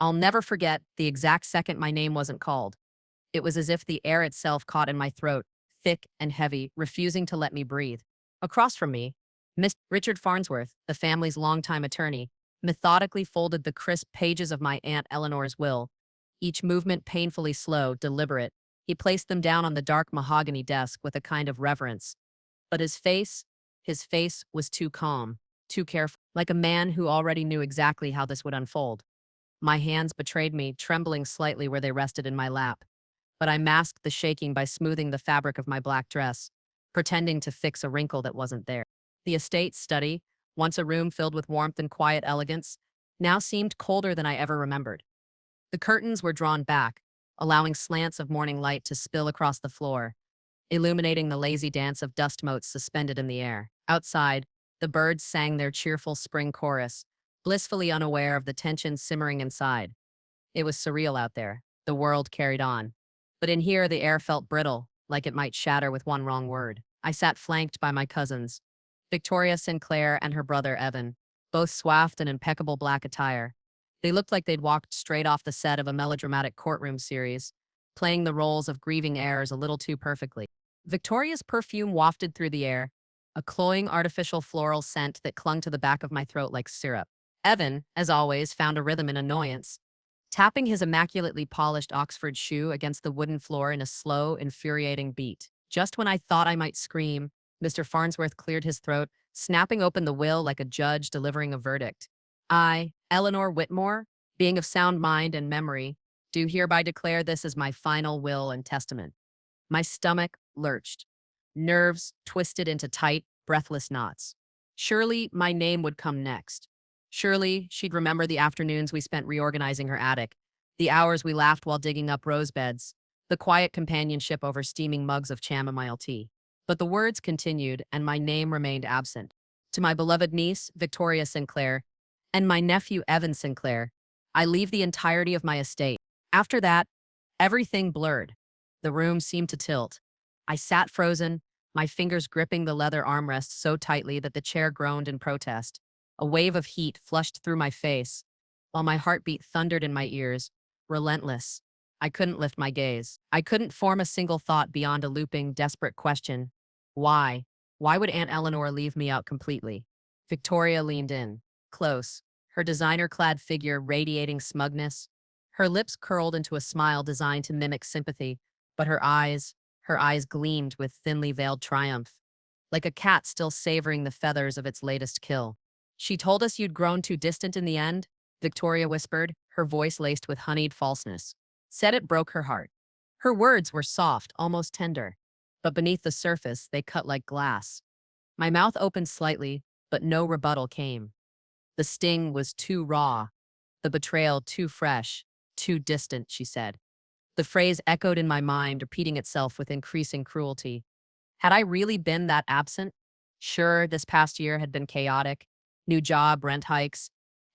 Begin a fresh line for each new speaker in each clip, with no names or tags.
I'll never forget the exact second my name wasn't called. It was as if the air itself caught in my throat, thick and heavy, refusing to let me breathe. Across from me, Miss Richard Farnsworth, the family's longtime attorney, methodically folded the crisp pages of my Aunt Eleanor's will, each movement painfully slow, deliberate. He placed them down on the dark mahogany desk with a kind of reverence. But his face was too calm, too careful, like a man who already knew exactly how this would unfold. My hands betrayed me, trembling slightly where they rested in my lap. But I masked the shaking by smoothing the fabric of my black dress, pretending to fix a wrinkle that wasn't there. The estate study, once a room filled with warmth and quiet elegance, now seemed colder than I ever remembered. The curtains were drawn back, allowing slants of morning light to spill across the floor, illuminating the lazy dance of dust motes suspended in the air. Outside, the birds sang their cheerful spring chorus, blissfully unaware of the tension simmering inside. It was surreal out there. The world carried on. But in here, the air felt brittle, like it might shatter with one wrong word. I sat flanked by my cousins, Victoria Sinclair and her brother Evan, both swathed in impeccable black attire. They looked like they'd walked straight off the set of a melodramatic courtroom series, playing the roles of grieving heirs a little too perfectly. Victoria's perfume wafted through the air, a cloying artificial floral scent that clung to the back of my throat like syrup. Evan, as always, found a rhythm in annoyance, tapping his immaculately polished Oxford shoe against the wooden floor in a slow, infuriating beat. Just when I thought I might scream, Mr. Farnsworth cleared his throat, snapping open the will like a judge delivering a verdict. I, Eleanor Whitmore, being of sound mind and memory, do hereby declare this as my final will and testament. My stomach lurched, nerves twisted into tight, breathless knots. Surely my name would come next. Surely she'd remember the afternoons we spent reorganizing her attic, the hours we laughed while digging up rose beds, the quiet companionship over steaming mugs of chamomile tea. But the words continued, and my name remained absent. To my beloved niece, Victoria Sinclair, and my nephew, Evan Sinclair, I leave the entirety of my estate. After that, everything blurred. The room seemed to tilt. I sat frozen, my fingers gripping the leather armrest so tightly that the chair groaned in protest. A wave of heat flushed through my face, while my heartbeat thundered in my ears, relentless. I couldn't lift my gaze. I couldn't form a single thought beyond a looping, desperate question. Why? Why would Aunt Eleanor leave me out completely? Victoria leaned in, close, her designer-clad figure radiating smugness. Her lips curled into a smile designed to mimic sympathy, but her eyes gleamed with thinly veiled triumph, like a cat still savoring the feathers of its latest kill. She told us you'd grown too distant in the end, Victoria whispered, her voice laced with honeyed falseness. Said it broke her heart. Her words were soft, almost tender, but beneath the surface, they cut like glass. My mouth opened slightly, but no rebuttal came. The sting was too raw, the betrayal too fresh, too distant, she said. The phrase echoed in my mind, repeating itself with increasing cruelty. Had I really been that absent? Sure, this past year had been chaotic. New job, rent hikes,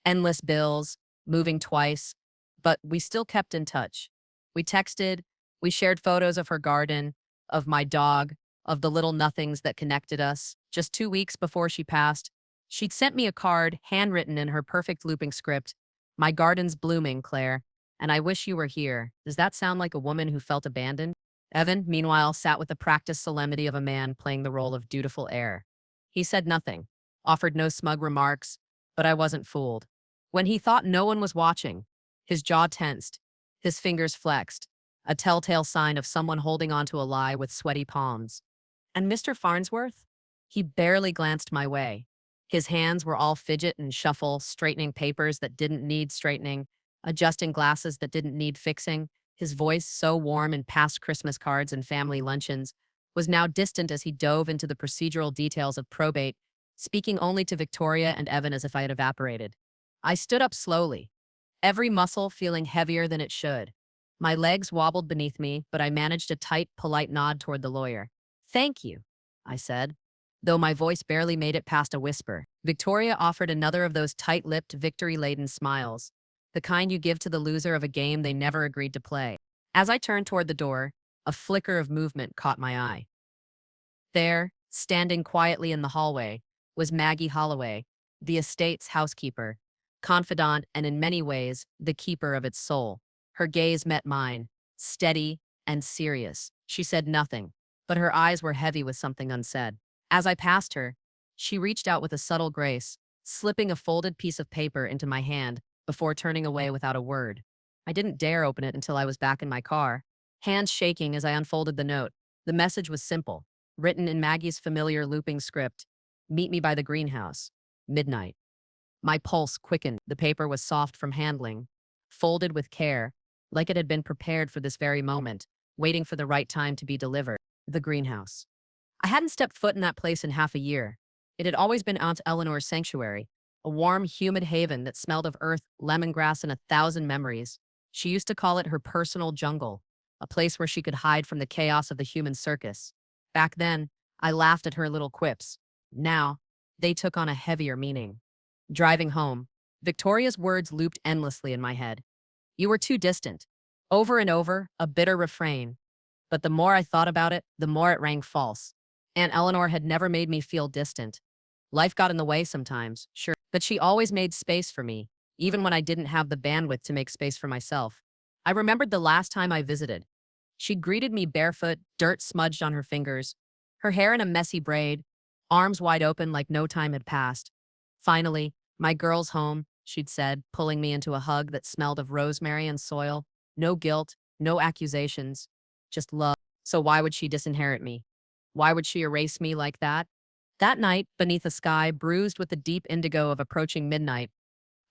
endless bills, moving twice. But we still kept in touch. We texted, we shared photos of her garden, of my dog, of the little nothings that connected us. Just 2 weeks before she passed, she'd sent me a card, handwritten in her perfect looping script. My garden's blooming, Claire, and I wish you were here. Does that sound like a woman who felt abandoned? Evan, meanwhile, sat with the practiced solemnity of a man playing the role of dutiful heir. He said nothing, offered no smug remarks, but I wasn't fooled. When he thought no one was watching, his jaw tensed, his fingers flexed, a telltale sign of someone holding onto a lie with sweaty palms. And Mr. Farnsworth? He barely glanced my way. His hands were all fidget and shuffle, straightening papers that didn't need straightening, adjusting glasses that didn't need fixing. His voice, so warm in past Christmas cards and family luncheons, was now distant as he dove into the procedural details of probate, speaking only to Victoria and Evan as if I had evaporated. I stood up slowly, every muscle feeling heavier than it should. My legs wobbled beneath me, but I managed a tight, polite nod toward the lawyer. Thank you, I said, though my voice barely made it past a whisper. Victoria offered another of those tight-lipped, victory-laden smiles, the kind you give to the loser of a game they never agreed to play. As I turned toward the door, a flicker of movement caught my eye. There, standing quietly in the hallway, was Maggie Holloway, the estate's housekeeper, confidant, and in many ways, the keeper of its soul. Her gaze met mine, steady and serious. She said nothing, but her eyes were heavy with something unsaid. As I passed her, she reached out with a subtle grace, slipping a folded piece of paper into my hand before turning away without a word. I didn't dare open it until I was back in my car, hands shaking as I unfolded the note. The message was simple, written in Maggie's familiar looping script: "Meet me by the greenhouse. Midnight." My pulse quickened. The paper was soft from handling, folded with care, like it had been prepared for this very moment, waiting for the right time to be delivered. The greenhouse. I hadn't stepped foot in that place in half a year. It had always been Aunt Eleanor's sanctuary, a warm, humid haven that smelled of earth, lemongrass, and 1,000 memories. She used to call it her personal jungle, a place where she could hide from the chaos of the human circus. Back then, I laughed at her little quips. Now, they took on a heavier meaning. Driving home, Victoria's words looped endlessly in my head. "You were too distant." Over and over, a bitter refrain. But the more I thought about it, the more it rang false. Aunt Eleanor had never made me feel distant. Life got in the way sometimes, sure, but she always made space for me, even when I didn't have the bandwidth to make space for myself. I remembered the last time I visited. She greeted me barefoot, dirt smudged on her fingers, her hair in a messy braid, arms wide open like no time had passed. "Finally, my girl's home," she'd said, pulling me into a hug that smelled of rosemary and soil. No guilt, no accusations, just love. So why would she disinherit me? Why would she erase me like that? That night, beneath a sky bruised with the deep indigo of approaching midnight,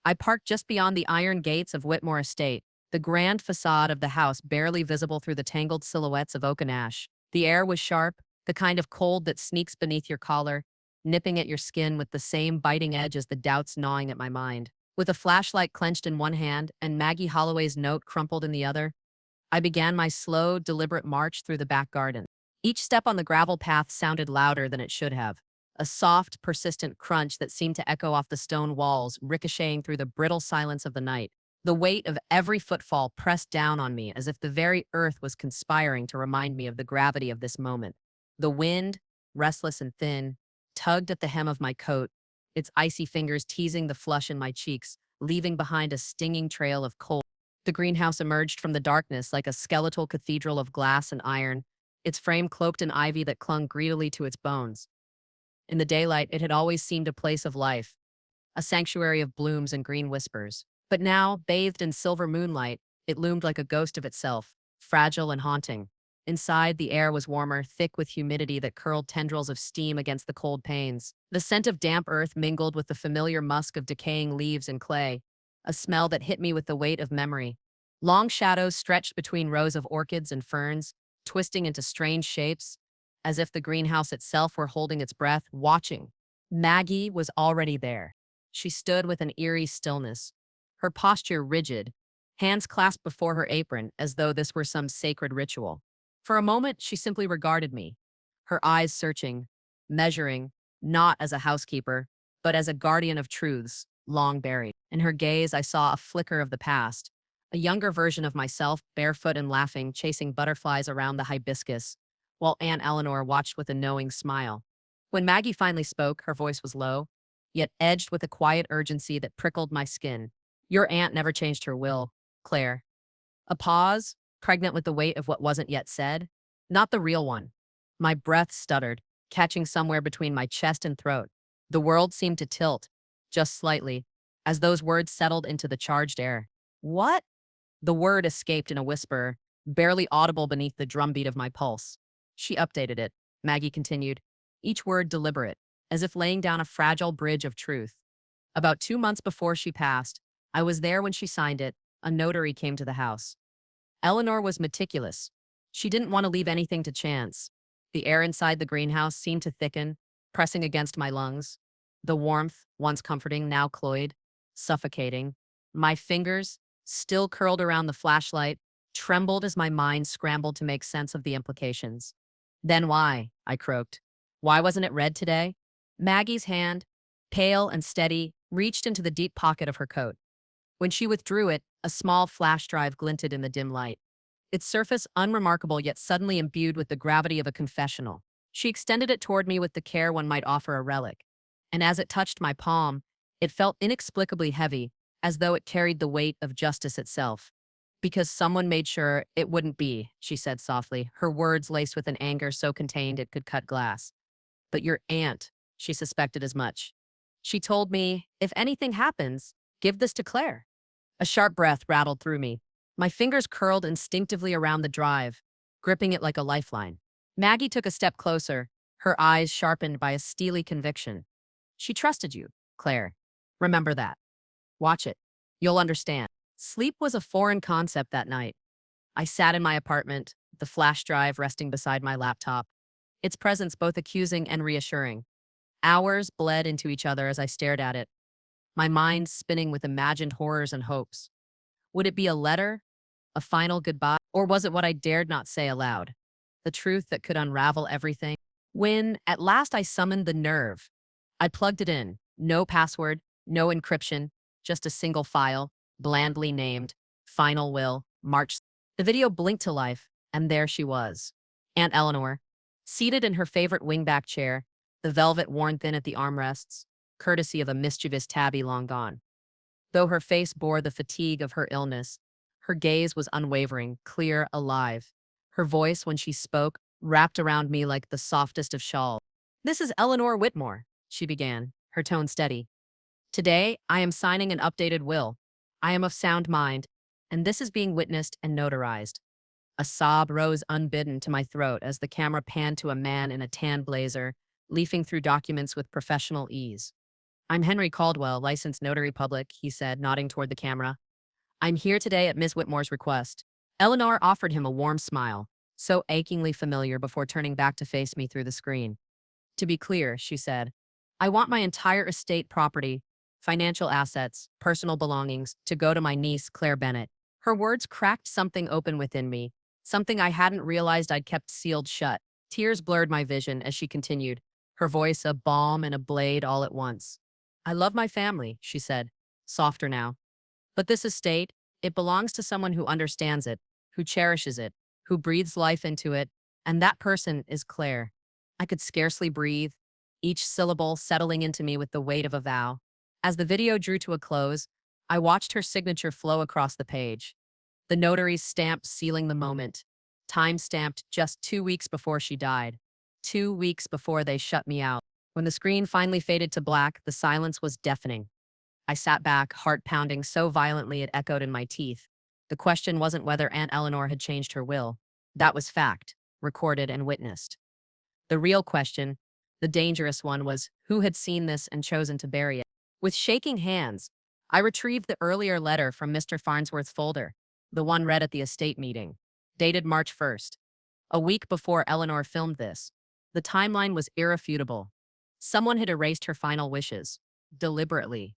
I parked just beyond the iron gates of Whitmore Estate, the grand facade of the house barely visible through the tangled silhouettes of oak and ash. The air was sharp, the kind of cold that sneaks beneath your collar, nipping at your skin with the same biting edge as the doubts gnawing at my mind. With a flashlight clenched in one hand and Maggie Holloway's note crumpled in the other, I began my slow, deliberate march through the back garden. Each step on the gravel path sounded louder than it should have, a soft, persistent crunch that seemed to echo off the stone walls, ricocheting through the brittle silence of the night. The weight of every footfall pressed down on me as if the very earth was conspiring to remind me of the gravity of this moment. The wind, restless and thin, tugged at the hem of my coat, its icy fingers teasing the flush in my cheeks, leaving behind a stinging trail of cold. The greenhouse emerged from the darkness like a skeletal cathedral of glass and iron, its frame cloaked in ivy that clung greedily to its bones. In the daylight, it had always seemed a place of life, a sanctuary of blooms and green whispers. But now, bathed in silver moonlight, it loomed like a ghost of itself, fragile and haunting. Inside, the air was warmer, thick with humidity that curled tendrils of steam against the cold panes. The scent of damp earth mingled with the familiar musk of decaying leaves and clay, a smell that hit me with the weight of memory. Long shadows stretched between rows of orchids and ferns, twisting into strange shapes, as if the greenhouse itself were holding its breath, watching. Maggie was already there. She stood with an eerie stillness, her posture rigid, hands clasped before her apron as though this were some sacred ritual. For a moment, she simply regarded me, her eyes searching, measuring, not as a housekeeper, but as a guardian of truths long buried. In her gaze, I saw a flicker of the past, a younger version of myself, barefoot and laughing, chasing butterflies around the hibiscus, while Aunt Eleanor watched with a knowing smile. When Maggie finally spoke, her voice was low, yet edged with a quiet urgency that prickled my skin. "Your aunt never changed her will, Claire." A pause, pregnant with the weight of what wasn't yet said. Not the real one. My breath stuttered, catching somewhere between my chest and throat. The world seemed to tilt, just slightly, as those words settled into the charged air. "What?" The word escaped in a whisper, barely audible beneath the drumbeat of my pulse. "She updated it," Maggie continued, each word deliberate, as if laying down a fragile bridge of truth. "About 2 months before she passed, I was there when she signed it. A notary came to the house. Eleanor was meticulous. She didn't want to leave anything to chance. The air inside the greenhouse seemed to thicken, pressing against my lungs. The warmth, once comforting, now cloyed, suffocating. My fingers, still curled around the flashlight, trembled as my mind scrambled to make sense of the implications. "Then why?" I croaked. "Why wasn't it read today?" Maggie's hand, pale and steady, reached into the deep pocket of her coat. When she withdrew it, a small flash drive glinted in the dim light, its surface unremarkable yet suddenly imbued with the gravity of a confessional. She extended it toward me with the care one might offer a relic. And as it touched my palm, it felt inexplicably heavy, as though it carried the weight of justice itself. Because someone made sure it wouldn't be, she said softly, her words laced with an anger so contained it could cut glass. But your aunt, she suspected as much. She told me, if anything happens, give this to Claire. A sharp breath rattled through me. My fingers curled instinctively around the drive, gripping it like a lifeline. Maggie took a step closer, her eyes sharpened by a steely conviction. She trusted you, Claire. Remember that. Watch it. You'll understand. Sleep was a foreign concept that night. I sat in my apartment, the flash drive resting beside my laptop, its presence both accusing and reassuring. Hours bled into each other as I stared at it, my mind spinning with imagined horrors and hopes. Would it be a letter, a final goodbye, or was it what I dared not say aloud? The truth that could unravel everything? When, at last, I summoned the nerve, I plugged it in. No password, no encryption, just a single file, blandly named Final Will, March. The video blinked to life, and there she was. Aunt Eleanor, seated in her favorite wingback chair, the velvet worn thin at the armrests, courtesy of a mischievous tabby long gone. Though her face bore the fatigue of her illness, her gaze was unwavering, clear, alive. Her voice, when she spoke, wrapped around me like the softest of shawls. "This is Eleanor Whitmore," she began, her tone steady. "Today, I am signing an updated will. I am of sound mind, and this is being witnessed and notarized." A sob rose unbidden to my throat as the camera panned to a man in a tan blazer, leafing through documents with professional ease. "I'm Henry Caldwell, licensed notary public," he said, nodding toward the camera. "I'm here today at Miss Whitmore's request." Eleanor offered him a warm smile, so achingly familiar before turning back to face me through the screen. "To be clear," she said, "I want my entire estate property, financial assets, personal belongings, to go to my niece, Claire Bennett." Her words cracked something open within me, something I hadn't realized I'd kept sealed shut. Tears blurred my vision as she continued, her voice a balm and a blade all at once. "I love my family," she said, softer now. "But this estate, it belongs to someone who understands it, who cherishes it, who breathes life into it, and that person is Claire." I could scarcely breathe, each syllable settling into me with the weight of a vow. As the video drew to a close, I watched her signature flow across the page. The notary's stamp sealing the moment, time-stamped just 2 weeks before she died. 2 weeks before they shut me out. When the screen finally faded to black, the silence was deafening. I sat back, heart pounding so violently it echoed in my teeth. The question wasn't whether Aunt Eleanor had changed her will. That was fact, recorded and witnessed. The real question, the dangerous one, was who had seen this and chosen to bury it. With shaking hands, I retrieved the earlier letter from Mr. Farnsworth's folder, the one read at the estate meeting, dated March 1st, a week before Eleanor filmed this. The timeline was irrefutable. Someone had erased her final wishes, deliberately,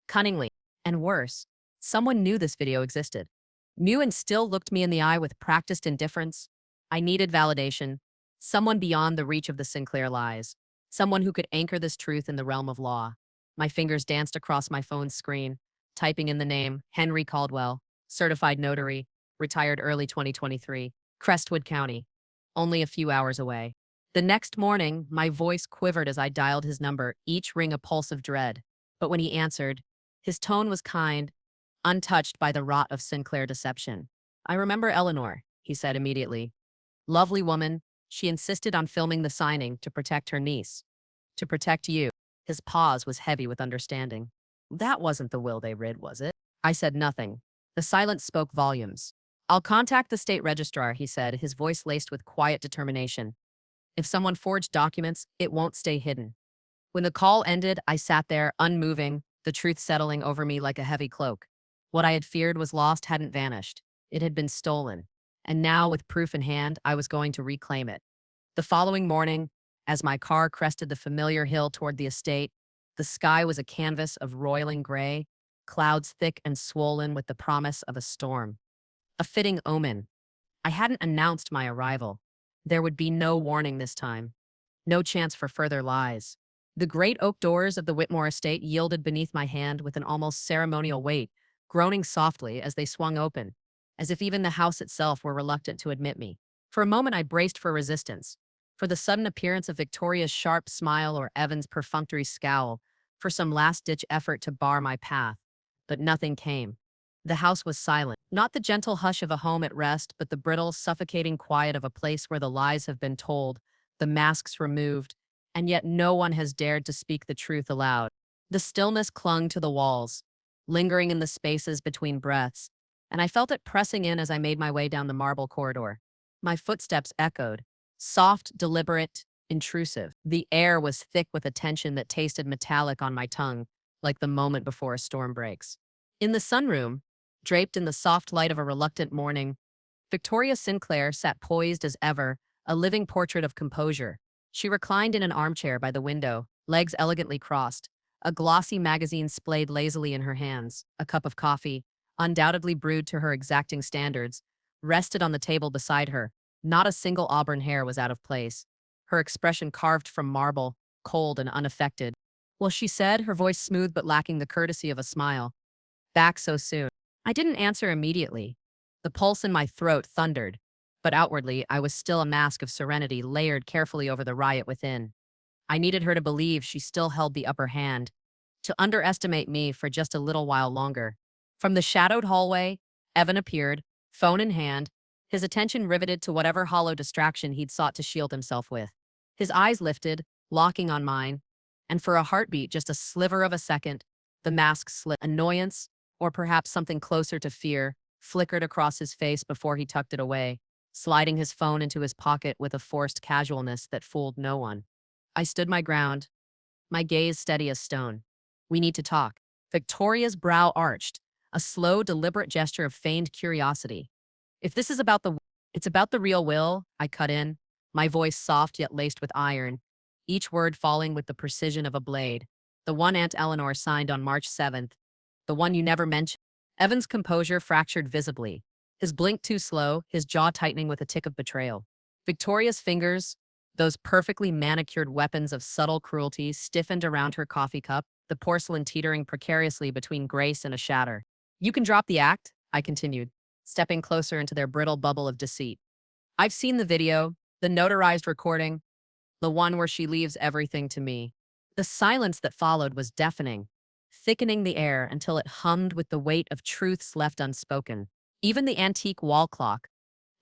cunningly, and worse, someone knew this video existed. Knew and still looked me in the eye with practiced indifference. I needed validation, someone beyond the reach of the Sinclair lies, someone who could anchor this truth in the realm of law. My fingers danced across my phone's screen, typing in the name, Henry Caldwell, certified notary, retired early 2023, Crestwood County, only a few hours away. The next morning, my voice quivered as I dialed his number, each ring a pulse of dread. But when he answered, his tone was kind, untouched by the rot of Sinclair deception. "I remember Eleanor," he said immediately. "Lovely woman, she insisted on filming the signing to protect her niece. To protect you." His pause was heavy with understanding. "That wasn't the will they read, was it?" I said nothing. The silence spoke volumes. "I'll contact the state registrar," he said, his voice laced with quiet determination. "If someone forged documents, it won't stay hidden." When the call ended, I sat there, unmoving, the truth settling over me like a heavy cloak. What I had feared was lost hadn't vanished. It had been stolen. And now, with proof in hand, I was going to reclaim it. The following morning, as my car crested the familiar hill toward the estate, the sky was a canvas of roiling gray, clouds thick and swollen with the promise of a storm. A fitting omen. I hadn't announced my arrival. There would be no warning this time. No chance for further lies. The great oak doors of the Whitmore estate yielded beneath my hand with an almost ceremonial weight, groaning softly as they swung open, as if even the house itself were reluctant to admit me. For a moment I braced for resistance, for the sudden appearance of Victoria's sharp smile or Evan's perfunctory scowl, for some last-ditch effort to bar my path. but nothing came. The house was silent. Not the gentle hush of a home at rest, but the brittle, suffocating quiet of a place where the lies have been told, the masks removed, and yet no one has dared to speak the truth aloud. The stillness clung to the walls, lingering in the spaces between breaths, and I felt it pressing in as I made my way down the marble corridor. My footsteps echoed, soft, deliberate, intrusive. The air was thick with a tension that tasted metallic on my tongue, like the moment before a storm breaks. In the sunroom, draped in the soft light of a reluctant morning, Victoria Sinclair sat poised as ever, a living portrait of composure. She reclined in an armchair by the window, legs elegantly crossed, a glossy magazine splayed lazily in her hands. A cup of coffee, undoubtedly brewed to her exacting standards, rested on the table beside her. Not a single auburn hair was out of place, her expression carved from marble, cold and unaffected. "Well," she said, her voice smooth but lacking the courtesy of a smile. "Back so soon?" I didn't answer immediately. The pulse in my throat thundered, but outwardly I was still a mask of serenity layered carefully over the riot within. I needed her to believe she still held the upper hand, to underestimate me for just a little while longer. From the shadowed hallway, Evan appeared, phone in hand, his attention riveted to whatever hollow distraction he'd sought to shield himself with. His eyes lifted, locking on mine, and for a heartbeat, just a sliver of a second, the mask slipped. Annoyance, or perhaps something closer to fear, flickered across his face before he tucked it away, sliding his phone into his pocket with a forced casualness that fooled no one. I stood my ground, my gaze steady as stone. "We need to talk." Victoria's brow arched, a slow, deliberate gesture of feigned curiosity. "If this is about it's about the real will," I cut in, my voice soft yet laced with iron, each word falling with the precision of a blade. "The one Aunt Eleanor signed on March 7th. The one you never mentioned." Evan's composure fractured visibly, his blink too slow, his jaw tightening with a tick of betrayal. Victoria's fingers, those perfectly manicured weapons of subtle cruelty, stiffened around her coffee cup, the porcelain teetering precariously between grace and a shatter. "You can drop the act," I continued, stepping closer into their brittle bubble of deceit. "I've seen the video, the notarized recording, the one where she leaves everything to me." The silence that followed was deafening, thickening the air until it hummed with the weight of truths left unspoken. Even the antique wall clock,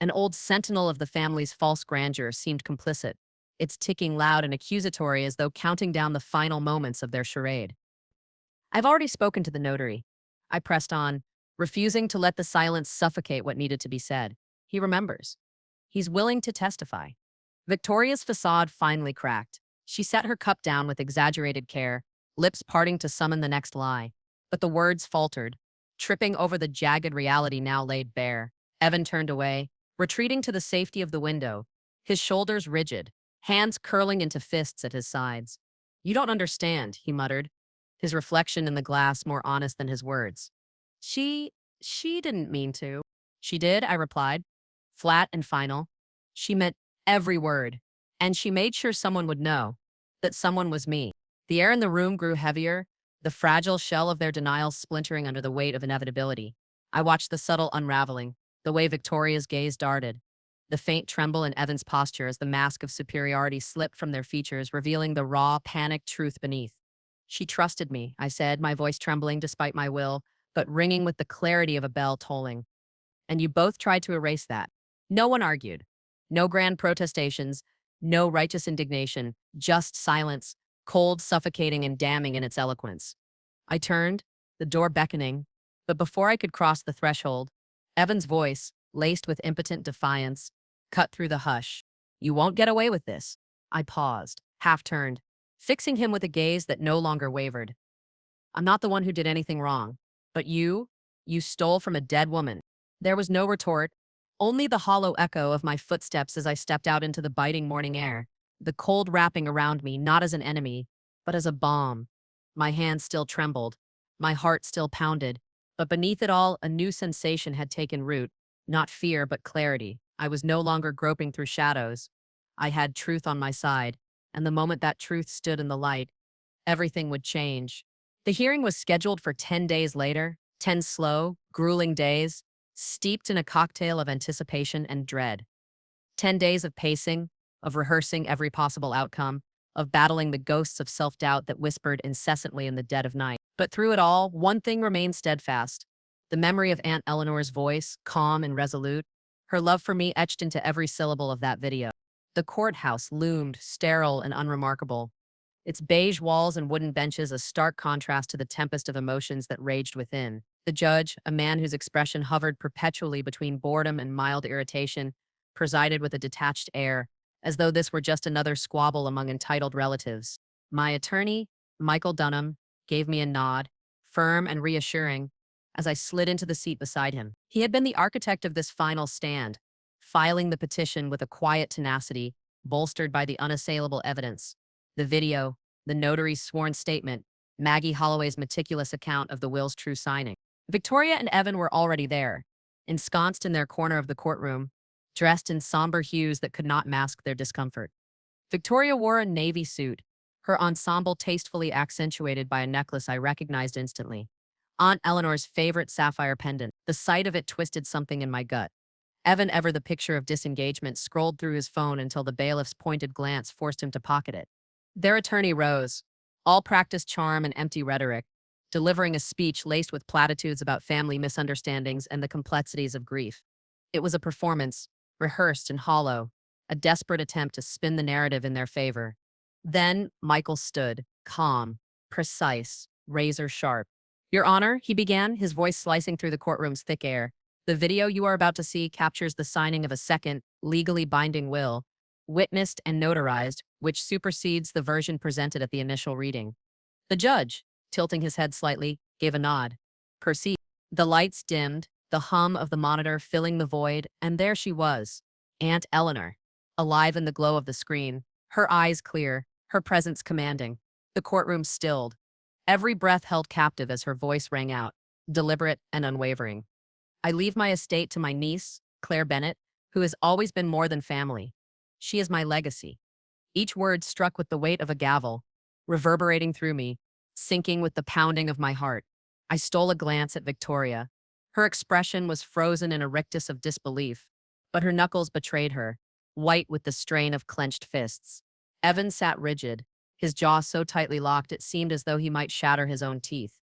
an old sentinel of the family's false grandeur, seemed complicit, its ticking loud and accusatory as though counting down the final moments of their charade. "I've already spoken to the notary," I pressed on, refusing to let the silence suffocate what needed to be said. "He remembers. He's willing to testify." Victoria's facade finally cracked. She set her cup down with exaggerated care, lips parting to summon the next lie. But the words faltered, tripping over the jagged reality now laid bare. Evan turned away, retreating to the safety of the window, his shoulders rigid, hands curling into fists at his sides. "You don't understand," he muttered, his reflection in the glass more honest than his words. She didn't mean to." "She did," I replied, flat and final. "She meant every word, and she made sure someone would know, that someone was me." The air in the room grew heavier, the fragile shell of their denial splintering under the weight of inevitability. I watched the subtle unraveling, the way Victoria's gaze darted, the faint tremble in Evan's posture as the mask of superiority slipped from their features, revealing the raw, panicked truth beneath. "She trusted me," I said, my voice trembling despite my will, but ringing with the clarity of a bell tolling. "And you both tried to erase that." No one argued. No grand protestations, no righteous indignation, just silence, cold, suffocating, and damning in its eloquence. I turned, the door beckoning, but before I could cross the threshold, Evan's voice, laced with impotent defiance, cut through the hush. "You won't get away with this." I paused, half-turned, fixing him with a gaze that no longer wavered. "I'm not the one who did anything wrong. But you stole from a dead woman." There was no retort, only the hollow echo of my footsteps as I stepped out into the biting morning air, the cold wrapping around me not as an enemy, but as a balm. My hands still trembled, my heart still pounded, but beneath it all, a new sensation had taken root, not fear, but clarity. I was no longer groping through shadows. I had truth on my side, and the moment that truth stood in the light, everything would change. The hearing was scheduled for 10 days later, 10 slow, grueling days, steeped in a cocktail of anticipation and dread. 10 days of pacing, of rehearsing every possible outcome, of battling the ghosts of self-doubt that whispered incessantly in the dead of night. But through it all, one thing remained steadfast: the memory of Aunt Eleanor's voice, calm and resolute, her love for me etched into every syllable of that video. The courthouse loomed, sterile and unremarkable, its beige walls and wooden benches a stark contrast to the tempest of emotions that raged within. The judge, a man whose expression hovered perpetually between boredom and mild irritation, presided with a detached air, as though this were just another squabble among entitled relatives. My attorney, Michael Dunham, gave me a nod, firm and reassuring, as I slid into the seat beside him. He had been the architect of this final stand, filing the petition with a quiet tenacity, bolstered by the unassailable evidence. The video, the notary's sworn statement, Maggie Holloway's meticulous account of the will's true signing. Victoria and Evan were already there, ensconced in their corner of the courtroom, dressed in somber hues that could not mask their discomfort. Victoria wore a navy suit, her ensemble tastefully accentuated by a necklace I recognized instantly. Aunt Eleanor's favorite sapphire pendant. The sight of it twisted something in my gut. Evan, ever the picture of disengagement, scrolled through his phone until the bailiff's pointed glance forced him to pocket it. Their attorney rose, all practiced charm and empty rhetoric, delivering a speech laced with platitudes about family misunderstandings and the complexities of grief. It was a performance, rehearsed and hollow, a desperate attempt to spin the narrative in their favor. Then Michael stood, calm, precise, razor sharp. Your Honor, he began, his voice slicing through the courtroom's thick air. The video you are about to see captures the signing of a second, legally binding will, witnessed and notarized, which supersedes the version presented at the initial reading. The judge, tilting his head slightly, gave a nod. Proceed. The lights dimmed, the hum of the monitor filling the void, and there she was, Aunt Eleanor, alive in the glow of the screen, her eyes clear, her presence commanding. The courtroom stilled, every breath held captive as her voice rang out, deliberate and unwavering. I leave my estate to my niece, Claire Bennett, who has always been more than family. She is my legacy. Each word struck with the weight of a gavel, reverberating through me, sinking with the pounding of my heart. I stole a glance at Victoria. Her expression was frozen in a rictus of disbelief, but her knuckles betrayed her, white with the strain of clenched fists. Evan sat rigid, his jaw so tightly locked it seemed as though he might shatter his own teeth.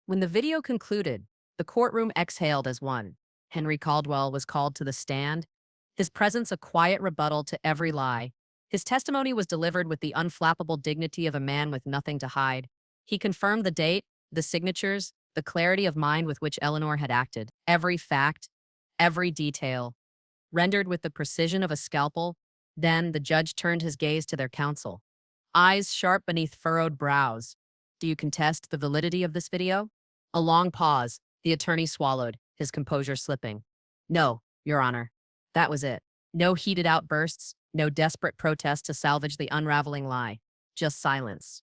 When the video concluded, the courtroom exhaled as one. Henry Caldwell was called to the stand, his presence a quiet rebuttal to every lie. His testimony was delivered with the unflappable dignity of a man with nothing to hide. He confirmed the date, the signatures, the clarity of mind with which Eleanor had acted. Every fact, every detail, rendered with the precision of a scalpel. Then the judge turned his gaze to their counsel, eyes sharp beneath furrowed brows. Do you contest the validity of this video? A long pause. The attorney swallowed, his composure slipping. No, Your Honor. That was it. No heated outbursts, no desperate protest to salvage the unraveling lie. Just silence.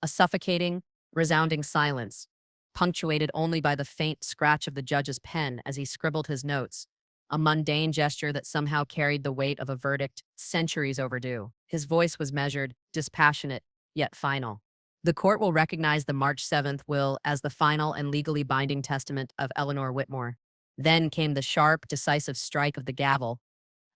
A suffocating, resounding silence, punctuated only by the faint scratch of the judge's pen as he scribbled his notes, a mundane gesture that somehow carried the weight of a verdict centuries overdue. His voice was measured, dispassionate, yet final. The court will recognize the March 7th will as the final and legally binding testament of Eleanor Whitmore. Then came the sharp, decisive strike of the gavel,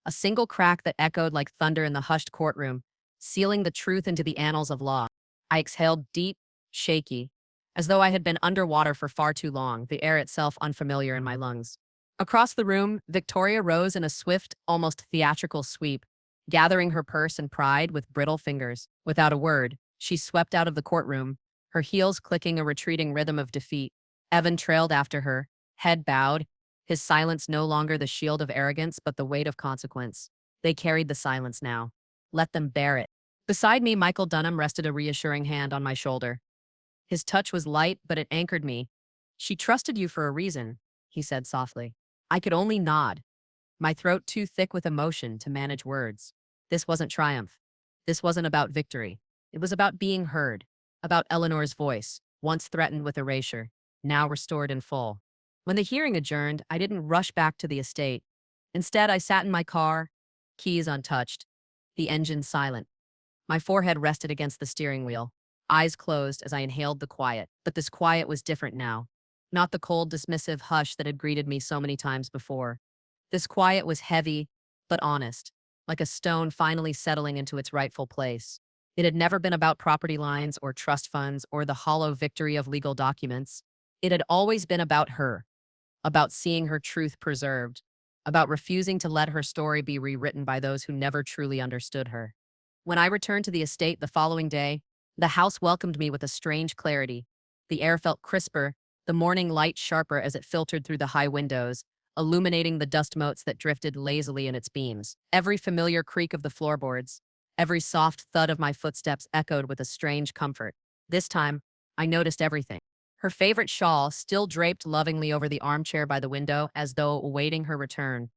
a single crack that echoed like thunder in the hushed courtroom, sealing the truth into the annals of law. I exhaled deep, shaky, as though I had been underwater for far too long, the air itself unfamiliar in my lungs. Across the room, Victoria rose in a swift, almost theatrical sweep, gathering her purse and pride with brittle fingers. Without a word, she swept out of the courtroom, her heels clicking a retreating rhythm of defeat. Evan trailed after her, head bowed, his silence no longer the shield of arrogance but the weight of consequence. They carried the silence now. Let them bear it. Beside me, Michael Dunham rested a reassuring hand on my shoulder. His touch was light, but it anchored me. She trusted you for a reason, he said softly. I could only nod, my throat too thick with emotion to manage words. This wasn't triumph. This wasn't about victory. It was about being heard, about Eleanor's voice, once threatened with erasure, now restored in full. When the hearing adjourned, I didn't rush back to the estate. Instead, I sat in my car, keys untouched, the engine silent. My forehead rested against the steering wheel, eyes closed as I inhaled the quiet. But this quiet was different now. Not the cold, dismissive hush that had greeted me so many times before. This quiet was heavy, but honest, like a stone finally settling into its rightful place. It had never been about property lines or trust funds or the hollow victory of legal documents. It had always been about her, about seeing her truth preserved, about refusing to let her story be rewritten by those who never truly understood her. When I returned to the estate the following day, the house welcomed me with a strange clarity. The air felt crisper, the morning light sharper as it filtered through the high windows, illuminating the dust motes that drifted lazily in its beams. Every familiar creak of the floorboards, every soft thud of my footsteps echoed with a strange comfort. This time, I noticed everything. Her favorite shawl still draped lovingly over the armchair by the window as though awaiting her return.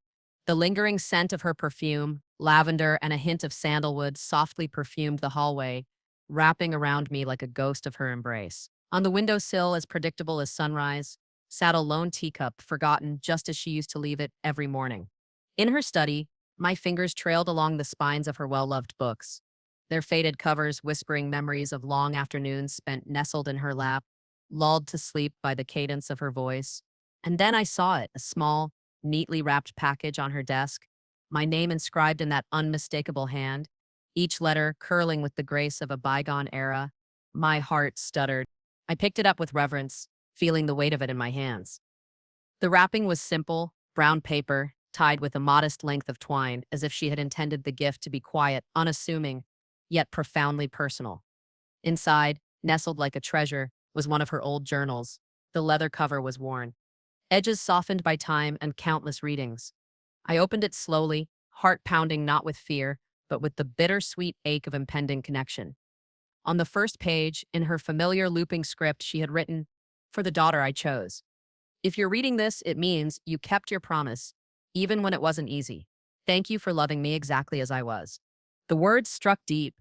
The lingering scent of her perfume, lavender and a hint of sandalwood, softly perfumed the hallway, wrapping around me like a ghost of her embrace. On the windowsill, as predictable as sunrise, sat a lone teacup, forgotten just as she used to leave it every morning. In her study, my fingers trailed along the spines of her well-loved books, their faded covers whispering memories of long afternoons spent nestled in her lap, lulled to sleep by the cadence of her voice. And then I saw it, a small, neatly wrapped package on her desk, my name inscribed in that unmistakable hand, each letter curling with the grace of a bygone era. My heart stuttered. I picked it up with reverence, feeling the weight of it in my hands. The wrapping was simple, brown paper, tied with a modest length of twine, as if she had intended the gift to be quiet, unassuming, yet profoundly personal. Inside, nestled like a treasure, was one of her old journals. The leather cover was worn, edges softened by time and countless readings. I opened it slowly, heart pounding not with fear, but with the bittersweet ache of impending connection. On the first page, in her familiar looping script, she had written, "For the daughter I chose. If you're reading this, it means you kept your promise, even when it wasn't easy. Thank you for loving me exactly as I was." The words struck deep,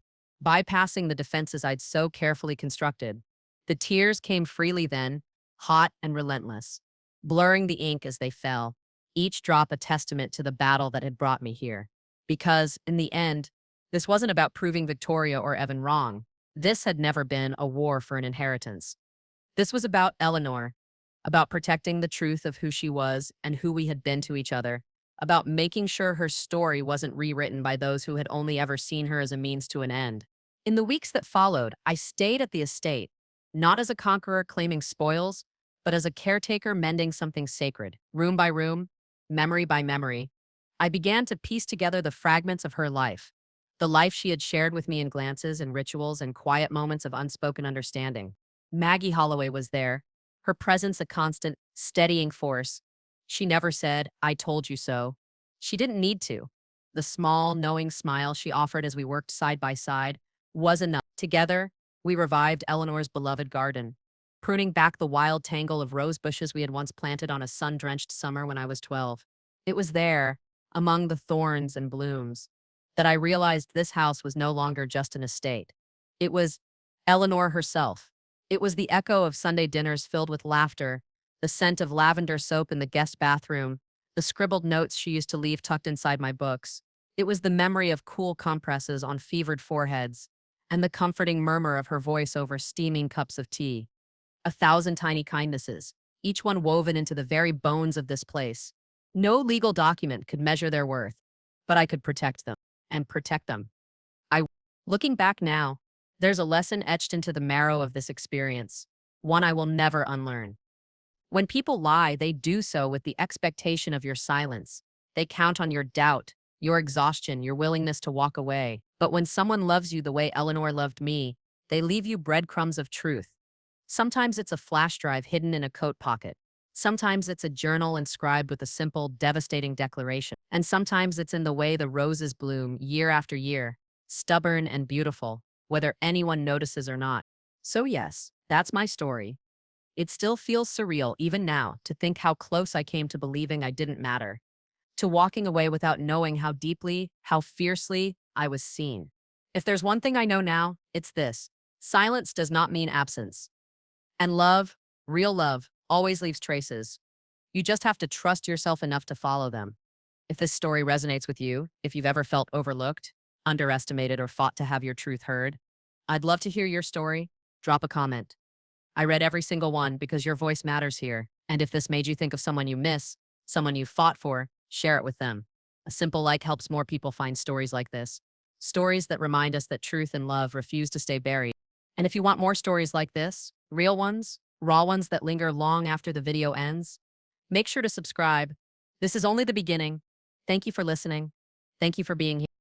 bypassing the defenses I'd so carefully constructed. The tears came freely then, hot and relentless, blurring the ink as they fell, each drop a testament to the battle that had brought me here. Because, in the end, this wasn't about proving Victoria or Evan wrong. This had never been a war for an inheritance. This was about Eleanor, about protecting the truth of who she was and who we had been to each other, about making sure her story wasn't rewritten by those who had only ever seen her as a means to an end. In the weeks that followed, I stayed at the estate, not as a conqueror claiming spoils, but as a caretaker mending something sacred. Room by room, memory by memory, I began to piece together the fragments of her life, the life she had shared with me in glances and rituals and quiet moments of unspoken understanding. Maggie Holloway was there, her presence a constant, steadying force. She never said, "I told you so." She didn't need to. The small, knowing smile she offered as we worked side by side was enough. Together, we revived Eleanor's beloved garden, pruning back the wild tangle of rose bushes we had once planted on a sun-drenched summer when I was 12. It was there, among the thorns and blooms, that I realized this house was no longer just an estate. It was Eleanor herself. It was the echo of Sunday dinners filled with laughter, the scent of lavender soap in the guest bathroom, the scribbled notes she used to leave tucked inside my books. It was the memory of cool compresses on fevered foreheads, and the comforting murmur of her voice over steaming cups of tea. 1,000 tiny kindnesses, each one woven into the very bones of this place. No legal document could measure their worth, but I could protect them, and protect them. I, looking back now, there's a lesson etched into the marrow of this experience, one I will never unlearn. When people lie, they do so with the expectation of your silence. They count on your doubt, your exhaustion, your willingness to walk away. But when someone loves you the way Eleanor loved me, they leave you breadcrumbs of truth. Sometimes it's a flash drive hidden in a coat pocket. Sometimes it's a journal inscribed with a simple, devastating declaration. And sometimes it's in the way the roses bloom year after year, stubborn and beautiful, whether anyone notices or not. So yes, that's my story. It still feels surreal, even now, to think how close I came to believing I didn't matter, to walking away without knowing how deeply, how fiercely I was seen. If there's one thing I know now, it's this: silence does not mean absence. And love, real love, always leaves traces. You just have to trust yourself enough to follow them. If this story resonates with you, if you've ever felt overlooked, underestimated, or fought to have your truth heard, I'd love to hear your story. Drop a comment. I read every single one because your voice matters here. And if this made you think of someone you miss, someone you fought for, share it with them. A simple like helps more people find stories like this. Stories that remind us that truth and love refuse to stay buried. And if you want more stories like this, real ones, raw ones that linger long after the video ends, make sure to subscribe. This is only the beginning. Thank you for listening. Thank you for being here.